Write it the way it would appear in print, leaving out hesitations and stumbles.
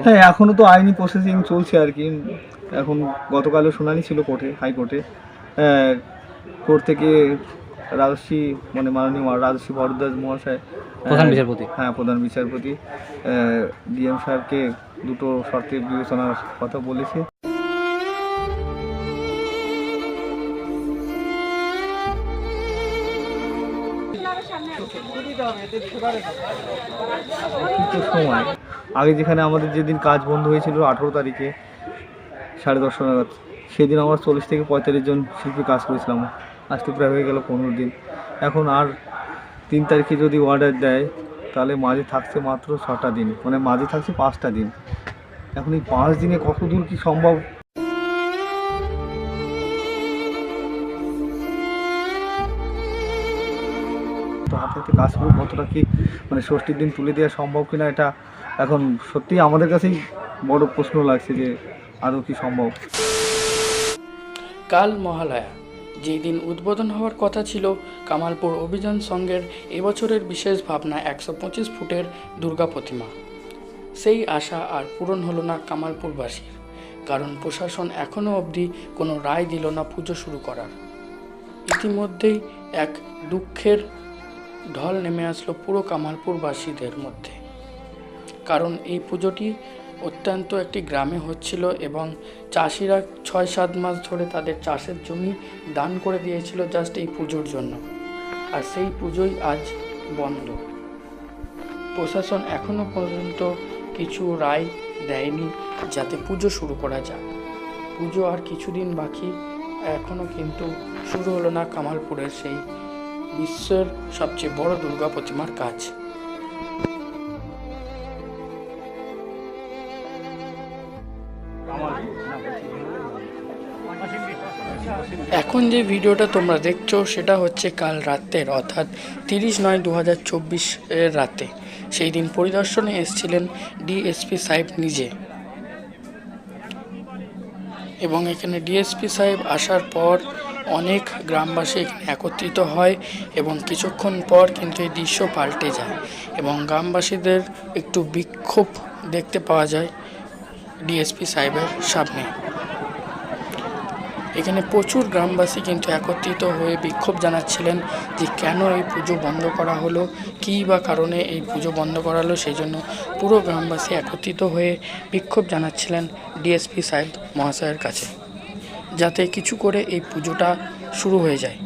হ্যাঁ, এখনও তো আইনি প্রসেসিং চলছে আর কি। এখন গতকালও শুনানি ছিল কোর্টে, হাইকোর্টে। কোর্ট থেকে রাজশ্রী মানে মাননীয় রাজশ্রী ভরদ্বাজ মহাশয়, প্রধান বিচারপতি, হ্যাঁ প্রধান বিচারপতি ডিএম সাহেবকে দুটো শর্তে বিবেচনার কথা বলেছে। সময় আগে যেখানে আমাদের যেদিন কাজ বন্ধ হয়েছিল 18 তারিখে 10:30 নাগাদ, সেদিন আমরা 40 থেকে 45 জন শিল্পী কাজ করেছিলাম। আজকে প্রায় হয়ে গেল 15 দিন। এখন আর 3 তারিখে যদি অর্ডার দেয় তাহলে মাঝে থাকছে মাত্র 6টা দিন, মানে মাঝে থাকছে 5টা দিন। এখন এই 5 দিনে কত দূর কি সম্ভব? তো হাতে হাতে কাজ করে কতটা কি মানে ষষ্ঠীর দিন তুলে দেওয়া সম্ভব কিনা, এটা এখন সত্যিই আমাদের কাছেই বড় প্রশ্ন লাগছে যে আদৌ কি সম্ভব। কাল মহালয়া, যেই দিন উদ্বোধন হওয়ার কথা ছিল কামালপুর অভিযান সংঘের এবছরের বিশেষ ভাবনা 125 ফুটের দুর্গা প্রতিমা, সেই আশা আর পূরণ হলো না কামালপুরবাসীর। কারণ প্রশাসন এখনও অবধি কোনো রায় দিল না পুজো শুরু করার। ইতিমধ্যেই এক দুঃখের ঢল নেমে আসলো পুরো কামালপুরবাসীদের মধ্যে। কারণ এই পুজোটি অত্যন্ত একটি গ্রামে হচ্ছিল এবং চাষিরা 6-7 মাস ধরে তাদের চাষের জমি দান করে দিয়েছিল জাস্ট এই পুজোর জন্য। আর সেই পুজোই আজ বন্ধ। প্রশাসন এখনও পর্যন্ত কিছু রায় দেয়নি যাতে পুজো শুরু করা যায়। পুজো আর কিছুদিন বাকি, এখনও কিন্তু শুরু হলো না কামালপুরের সেই বিশ্বের সবচেয়ে বড় দুর্গা প্রতিমার কাজ। এখন যে ভিডিওটা তোমরা দেখছো সেটা হচ্ছে কাল রাতের, অর্থাৎ 30/9/2024 এর রাতে। সেই দিন পরিদর্শনে এসেছিলেন ডিএসপি সাহেব নিজে, এবং এখানে ডিএসপি সাহেব আসার পর অনেক গ্রামবাসী একত্রিত হয় এবং কিছুক্ষণ পর কিন্তু এই দৃশ্য পাল্টে যায় এবং গ্রামবাসীদের একটু বিক্ষোভ দেখতে পাওয়া যায় ডিএসপি সাহেবের সামনে। এখানে প্রচুর গ্রামবাসী কিন্তু একত্রিত হয়ে বিক্ষোভ জানাচ্ছিলেন যে কেন এই পুজো বন্ধ করা হলো, কী বা কারণে এই পুজো বন্ধ করা হলো। সেই জন্য পুরো গ্রামবাসী একত্রিত হয়ে বিক্ষোভ জানাচ্ছিলেন ডিএসপি সাহেব মহাশয়ের কাছে, যাতে কিছু করে এই পুজোটা শুরু হয়ে যায়।